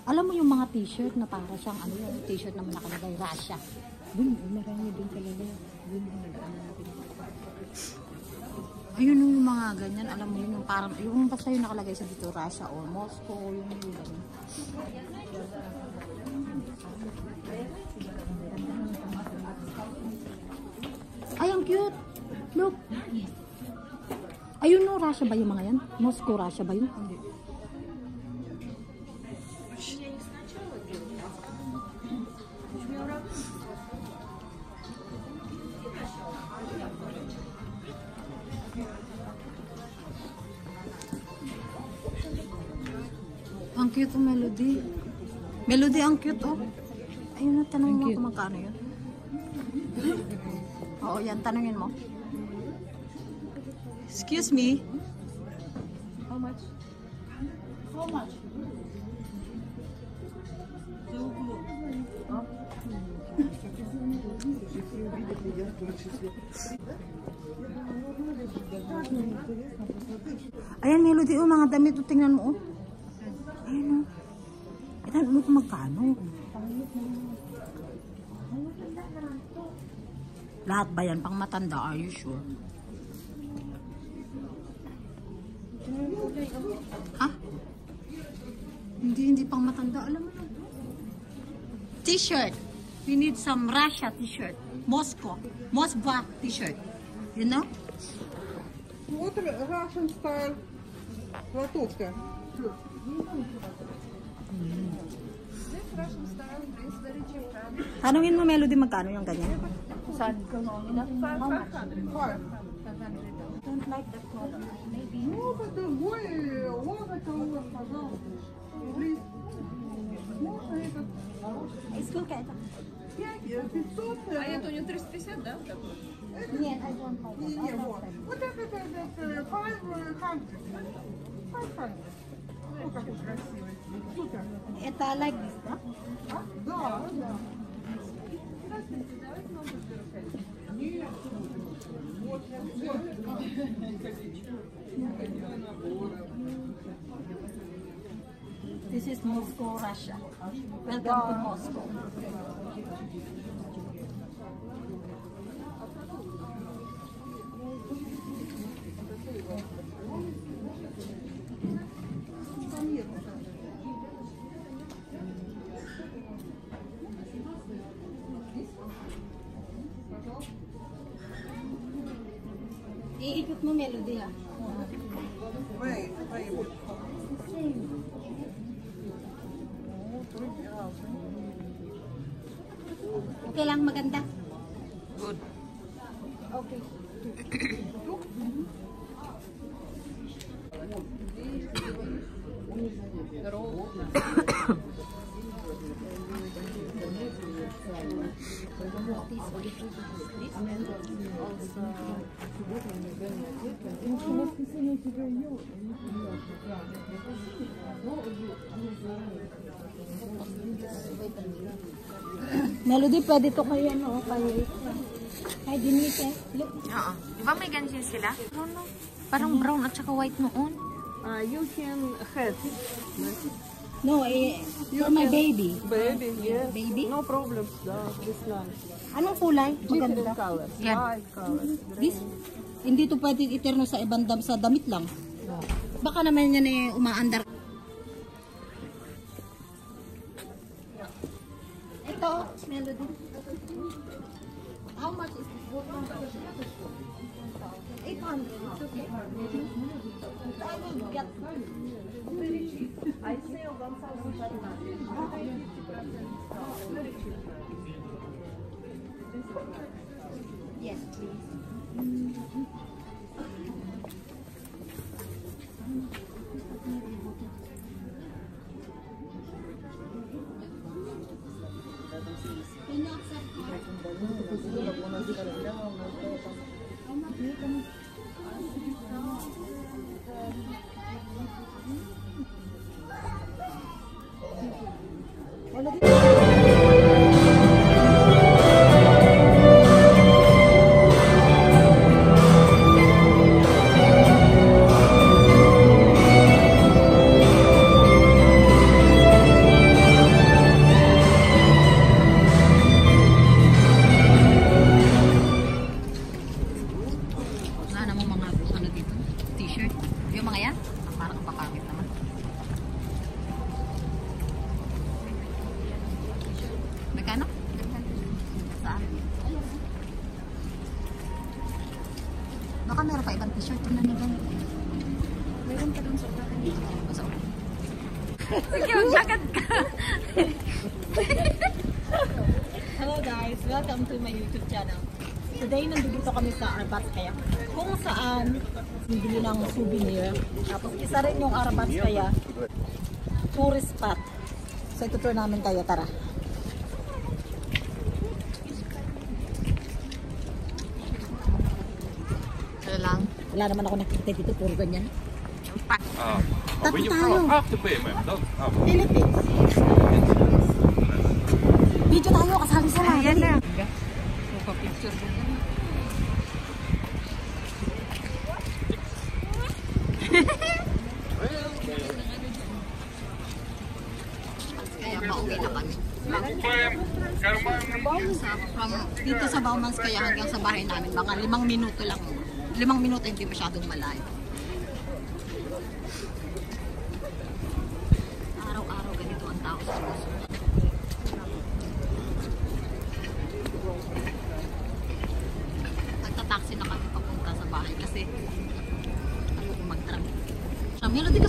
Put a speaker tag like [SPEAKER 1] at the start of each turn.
[SPEAKER 1] Alam mo yung mga t-shirt na para siyang ano yung t-shirt na nakalagay Russia.
[SPEAKER 2] Dun, marami din talaga. Dun,
[SPEAKER 1] ayun yung mga ganyan, alam mo yun, yung parang, yung basta yung nakalagay sa dito, Russia or Moscow, yung ganyan. Ay, ang cute! Look! Ayun no, Russia ba yung mga yan? Moscow, Russia ba yun? Hindi. Ang cute ang Melody. Melody, ang cute, oh. Ayun na, tanongin mo kung magkano yun. Oo, yan, tanongin mo. Excuse me.
[SPEAKER 2] How much?
[SPEAKER 1] How much? Ayan, Melody, oh, mga damit, oh, tingnan mo, oh. Ayun, oh. Tingnan mo kung magkano. Lahat ba yan? Pang matanda, are you sure? Ha? Hindi pang matanda. Alam mo na. T-shirt. We need some Russia t-shirt. Moscow t-shirt. You know?
[SPEAKER 2] What Russian style платовка?
[SPEAKER 1] Tanungin mo, Melody, magkano yung ganyan?
[SPEAKER 2] How much? 500.
[SPEAKER 1] Don't like that color. Maybe.
[SPEAKER 2] Ну, это вот это у вас, пожалуйста. Please. Можно этот?
[SPEAKER 1] Сколько это?
[SPEAKER 2] 500.
[SPEAKER 3] А это у него 350, да?
[SPEAKER 1] Нет, I don't like it.
[SPEAKER 2] Не, вот. Вот это 500. 500. Ну, какой красивый. Супер.
[SPEAKER 1] Это like this, да?
[SPEAKER 2] А? Да, да. Нет. Вот.
[SPEAKER 1] This is Moscow, Russia. Welcome to Moscow. Iikot mo, Melody, ha?
[SPEAKER 2] Wait.
[SPEAKER 1] Okay lang, maganda.
[SPEAKER 3] Good.
[SPEAKER 1] Okay. Melody, pwede to kay ano, kay Denise. Look.
[SPEAKER 3] Oo. Di ba may ganyan sila? No. Parang brown at saka white noon.
[SPEAKER 2] You can have.
[SPEAKER 1] No, for my baby.
[SPEAKER 2] Baby, yes.
[SPEAKER 1] Baby?
[SPEAKER 2] No problems, да, this nice.
[SPEAKER 1] Anong kulay?
[SPEAKER 2] Different
[SPEAKER 1] Maganda.
[SPEAKER 2] colors.
[SPEAKER 3] Yan.
[SPEAKER 2] White colors.
[SPEAKER 1] This? Hindi to pwede iterno sa ibang sa damit lang. Baka naman yan eh umaandar. Ito, Melody. How much is this? 800. It's okay. I will get very cheap. I sell 1,500. Very cheap. Yes, please. Can you accept Yung mga yan, parang papangit naman. Magkano? Saan? Baka meron pa ibang t-shirt. Tingnan niyo doon.
[SPEAKER 3] Meron pa dun sa unahan.
[SPEAKER 1] Basta ako.
[SPEAKER 3] Sige, magjacket ka.
[SPEAKER 1] Hello guys, welcome to my YouTube channel. Today nandito kami sa Arbatz Kaya, kung saan bibili ng souvenir. Tapos isa rin yung Arbatz Kaya tourist spot. So itutour namin kayo, tara. Ano lang? Wala naman ako nakita dito, puro ganyan. Tatlo tayo. Philippines. Video tayo, kasali sila.
[SPEAKER 3] Ayan na.
[SPEAKER 1] Picture ko. Kaya pauwi na kami. Dito sa Baumans kaya hanggang sa bahay namin, mga 5 minuto lang. 5 minuto, hindi masyadong malayo. Araw-araw ganito ang tao sa Luzon. Nagta-taxi na kami papunta sa bahay kasi ayoko mag-tram. Melody ka